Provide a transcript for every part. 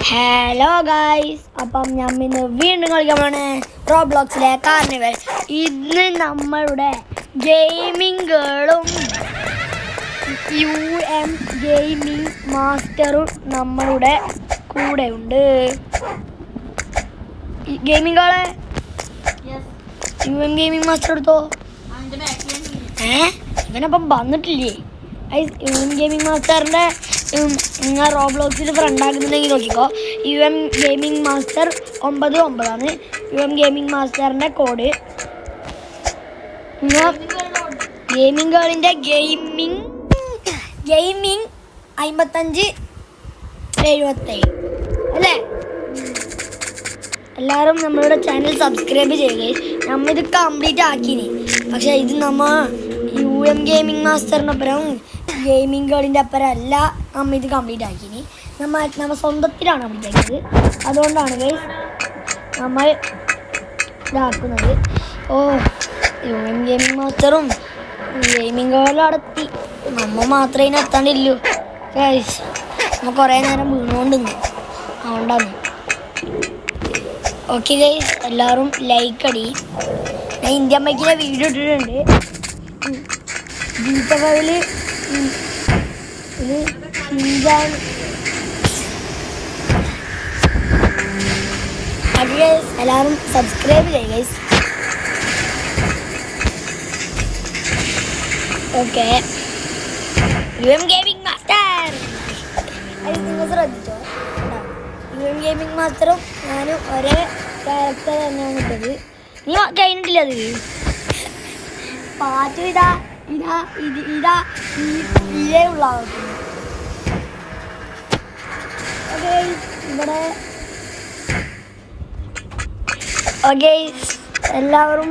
Hello guys, അപ്പം ഞാൻ ഇന്ന് വീണ്ടും കളിക്കാനാണ് റോബ്ലോക്സിലെ കാർണിവൽ. ഇന്ന് നമ്മളുടെ ഗെയിമിംഗ് ഗേളും UM ഗെയിമിംഗ് മാസ്റ്ററും നമ്മളുടെ കൂടെ ഉണ്ട്. ഗെയിമിംഗ് ഗേളെ UM ഗെയിമിംഗ് മാസ്റ്റർ എടുത്തോ. ഇവനപ്പം വന്നിട്ടില്ലേ? UM ഗെയിമിംഗ് മാസ്റ്ററിൻ്റെ നിങ്ങൾ റോബ്ലോക്സിൽ ഫ്രണ്ടാക്കുന്നുണ്ടെങ്കിൽ നോക്കിക്കോ. UM gaming master 99 UM gaming മാസ്റ്ററിൻ്റെ കോഡ്. ഗെയിമിംഗ് ഗേളിൻ്റെ ഗെയിമിംഗ് 5577 അല്ലേ? എല്ലാവരും നമ്മളുടെ ചാനൽ സബ്സ്ക്രൈബ് ചെയ്യുക. നമ്മൾ ഇത് കംപ്ലീറ്റ് ആക്കിനി. പക്ഷേ ഇത് UM ഗെയിമിംഗ് മാസ്റ്ററിനൊപ്പരം ഗെയിമിംഗ് ഗേളിൻ്റെ അപ്പുറം അല്ല നമ്മൾ ഇത് കംപ്ലീറ്റ് ആക്കിനി. നമ്മൾ സ്വന്തത്തിലാണ് കംപ്ലീറ്റ് ആക്കിയത്. അതുകൊണ്ടാണ് ഗൈസ് നമ്മൾ ഇതാക്കുന്നത്. UM ഗെയിമിംഗ് മാസ്റ്ററും ഗെയിമിംഗ് ഗേളും അടത്തി. നമ്മൾ മാത്രമേ ഇതിന് എത്താണ്ടില്ലൂ ഗൈസ്. നമ്മൾ കുറേ നേരം വീണുകൊണ്ടിരുന്നു, അതുകൊണ്ടാണ്. ഓക്കെ ഗൈസ്, എല്ലാവരും ലൈക്ക് അടി. ഞാൻ ഇന്ത്യൻ ബൈക്കിലെ വീഡിയോ ഇട്ടിട്ടുണ്ട്. ദീപാവലിയിൽ എല്ലാവരും സബ്സ്ക്രൈബ് ചെയ്യുക guys. Okay, UM gaming master നിങ്ങൾ ശ്രദ്ധിച്ചോ. UM ഗെയിമിംഗ് മാസ്റ്ററും ഞാനും ഒരേ ക്യാരക്ടർ തന്നെയാണ് ഇട്ടത്. നീ കഴിഞ്ഞിട്ടില്ല അത് പാറ്റ്. ഇതേ ഉള്ള ഇവിടെ. ഓക്കെ, എല്ലാവരും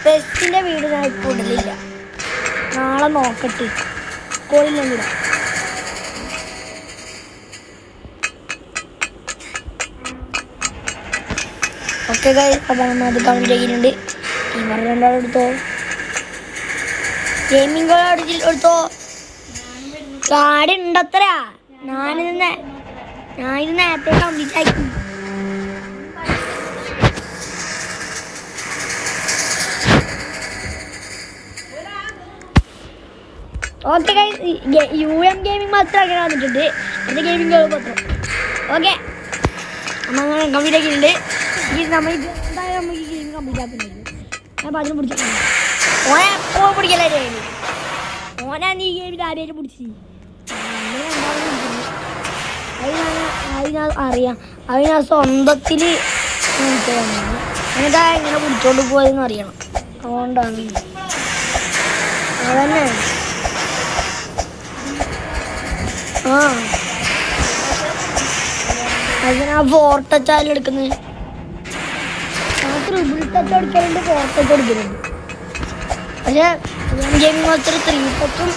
പെസ്റ്റിൻ്റെ വീട് ഞാൻ ഇപ്പോൾ ഇടലില്ല. നാളെ നോക്കട്ടെ, കോഴിയില്ലെങ്കിലോ. ഓക്കെ ഗൈസ്, അപ്പം നമ്മൾ അത് കംപ്ലീറ്റ് ആക്കിയിട്ടുണ്ട്. ഇവർ രണ്ടാളും എടുത്തോ. ഗെയിമിംഗ് എടുത്തോ. കാർഡ് ഉണ്ടത്രയാ. ഞാനിത് നേരത്തെ കംപ്ലീറ്റ് ആക്കി. ഓക്കെ ഗൈസ്, UM ഗെയിമിംഗ് മാത്രം അങ്ങനെ വന്നിട്ടുണ്ട്. എൻ്റെ ഗെയിമിംഗ് ഗേൾ മാത്രം. ഓക്കെ, നമ്മൾ അങ്ങനെ കംപ്ലീറ്റ് ആക്കിയിട്ടുണ്ട്. നമ്മൾ എന്തായാലും നമുക്ക് ഈ ഗെയിം കംപ്ലീറ്റ് ആക്കുന്നുണ്ട്. ഞാൻ അതിന് പിടിച്ചു ഓനെ എപ്പോൾ പിടിക്കല്ലേ? ഓനാ നീ ഗെയിമിൽ ആരെയും പിടിച്ച് അത് ഞാൻ അറിയാം. അത് ഞാൻ സ്വന്തത്തിൽ എന്താ ഇങ്ങനെ പിടിച്ചോണ്ട് പോയതെന്ന് അറിയണം. അതുകൊണ്ടാണ്. അതന്നെ. അതിനാ ഫോർട്ടച്ച് ആയാലും എടുക്കുന്നത്. ഞാൻ ട്രിപ്പിൾ ടച്ച് എടുക്കലുണ്ട്, ഫോർട്ടച്ച് എടുക്കലുണ്ട്. പക്ഷേ ഗെയിമിംഗ് മാസ്റ്റർ 3 ടച്ചും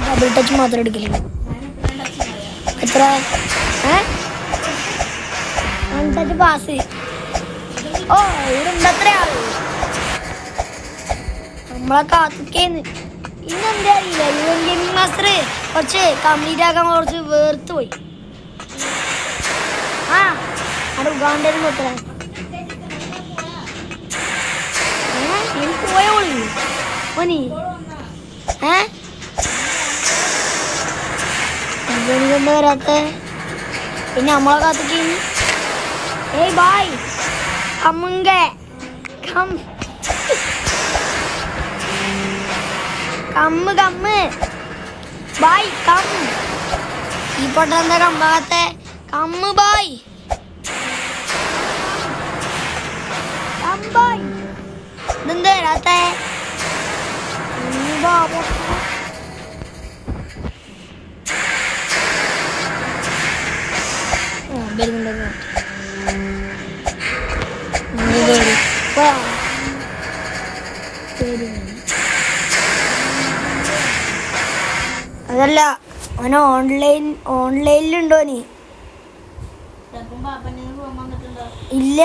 ഡബിൾ ടച്ചും മാത്രം എടുക്കലുണ്ട്. എത്ര 1 ടച്ച് പാസ്. ഇവിടെ ഉണ്ട് അത്രയാള് നമ്മളെ കാത്തിക്കേന്ന്. ഇന്നെന്താ അറിയില്ല, UM ഗെയിമിംഗ് മാസ്റ്റർ കുറച്ച് കംപ്ലീറ്റ് ആക്കാൻ കുറച്ച് വേർത്ത് പോയി. അവിടെ ഉഗാണ്ടയിൽ എത്ര എനിക്ക് പോയോളി ഓനി എന്താ വരാത്ത? പിന്നെ നമ്മളെ കാത്തിക്ക്. ഏയ് ബായ് കമ്മുങ്ക കമ്മ് ബായ് ഈ പൊട്ട എന്താ കമ്പാത്ത? കമ്മ് ബായ് കമ്പായ് ഇതെന്താ വരാത്ത? അതല്ല, അവന് ഓൺലൈനിലുണ്ടോ? നീ ഇല്ല,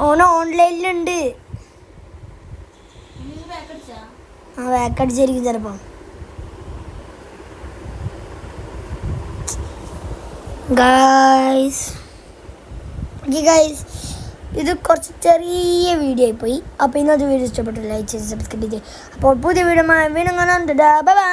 ഓന് ഓൺലൈനിലുണ്ട്. വേക്കടിച്ചായിരിക്കും ചിലപ്പം. ഗായ്സ് ഇത് കുറച്ച് ചെറിയ വീഡിയോ ആയിപ്പോയി. അപ്പോൾ ഇന്നത്തെ വീഡിയോ ഇഷ്ടപ്പെട്ടു ലൈക്ക് ചെയ്ത് സബ്സ്ക്രൈബ് ചെയ്ത് അപ്പോൾ പുതിയ വീഡിയോ വീണ്ടും കാണാം. Bye bye.